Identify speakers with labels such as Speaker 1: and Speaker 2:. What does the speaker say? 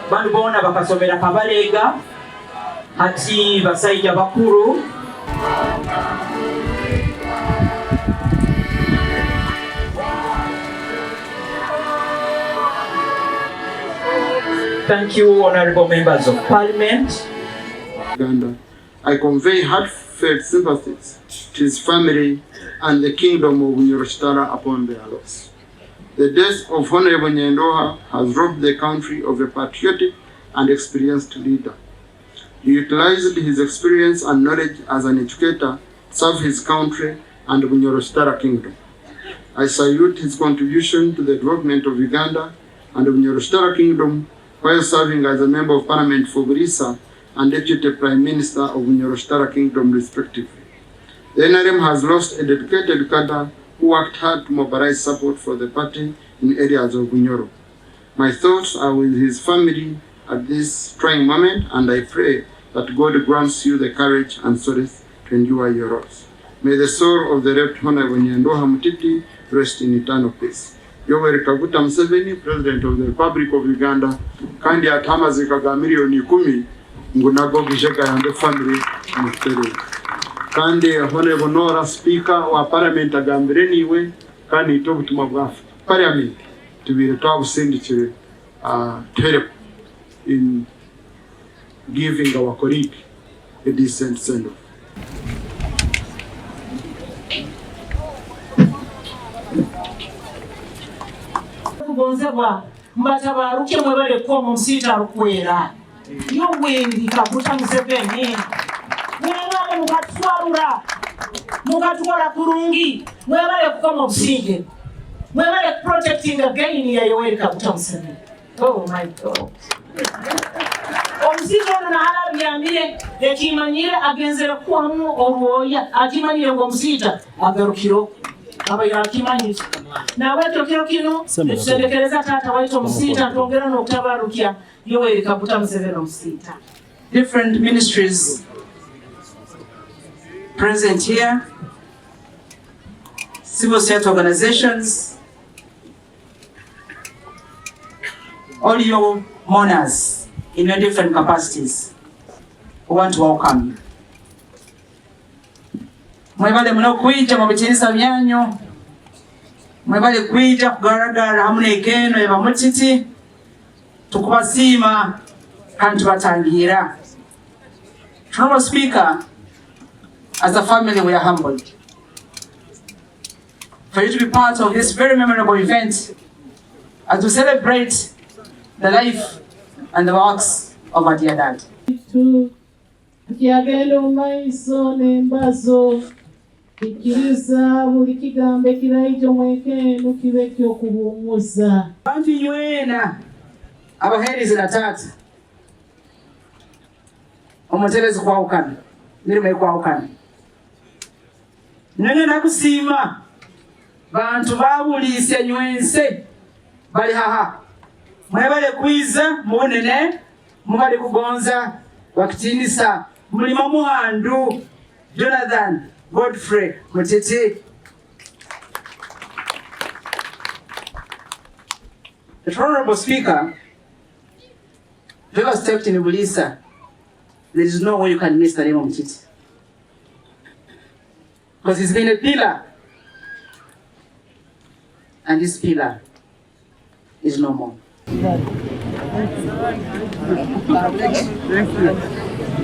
Speaker 1: Bano bona bakasomera Kabalega ati basajja bakuru. Thank you, honorable members of parliament.
Speaker 2: Uganda, I convey heartfelt sympathies to his family and the kingdom of Bunyoro upon their loss. The death of Honorable Nyendwoha has robbed the country of a patriotic and experienced leader. He utilized his experience and knowledge as an educator to serve his country and the Bunyoro kingdom. I salute his contribution to the development of Uganda and the Bunyoro kingdom while serving as a member of parliament for Burisa and Deputy Prime Minister of Bunyoro Kingdom respectively. The NRM has lost a dedicated cadre who worked hard to mobilize support for the party in areas of Bunyoro. My thoughts are with his family at this trying moment, and I pray that God grants you the courage and solace to endure your loss. May the soul of the late Honorable Nyendwoha Mutiti rest in eternal peace. Owek Museveni, President of the Republic of Uganda, kandi atamazika ga milioni 10 ngunago gisheka yambe family mufere. Kandi Honorable Nora Speaker wa Parliament agambire niwe kandi ito butuma bwa Parliament tubire twabusindikire help in giving our colleague a decent send-off.
Speaker 3: Kubonzebwa mbatabaruke mwebale kwa mumsita rukwera yo wendi kabuta Museveni mwebale mukatwalura mukatwala kurungi mwebale kukoma obusinge mwebale protecting again ya Yoweri Kaguta Museveni. Oh my God. Omusita ono nahala byambire ekimanyire agenzera kwamu olwoya akimanyire ngo omusita agarukiro abayira akimanyire na wetu kino tusendekereza tata waito Musita tuongera n'okutabarukia Yoweri Kaguta Museveni Musita.
Speaker 1: Different ministries present here, civil society organizations, all your mourners in your different capacities, we want to welcome you. Mwebale munokuija mu bitinisa byanyu, mwebale kuija kugaragara hamwe ekeno eba mutiti tukubasiima kandi tubatangira. Honorable Speaker, as a family we are humbled for you to be part of this very memorable event as we celebrate the life and the works of our dear dad.
Speaker 4: Kiagelo maiso nembazo ikiriza buli kigambe kiraijo mwekenu kibe ky'okubuumuza.
Speaker 1: Bantu nywena abaheereza na taata omuterezi kwawukana mirimo ekwawukana nene nakusiima bantu babuliise nywense bali haha mwebale kwiza mubunene mubali kugonza wakitinisa mulima muhandu Jonathan Godfrey Mutiti. The Honorable Speaker, if you ever stepped in Bulisa, there is no way you can miss the name of Mutiti. Because he's been a pillar. And this pillar is no more.
Speaker 2: Thank you.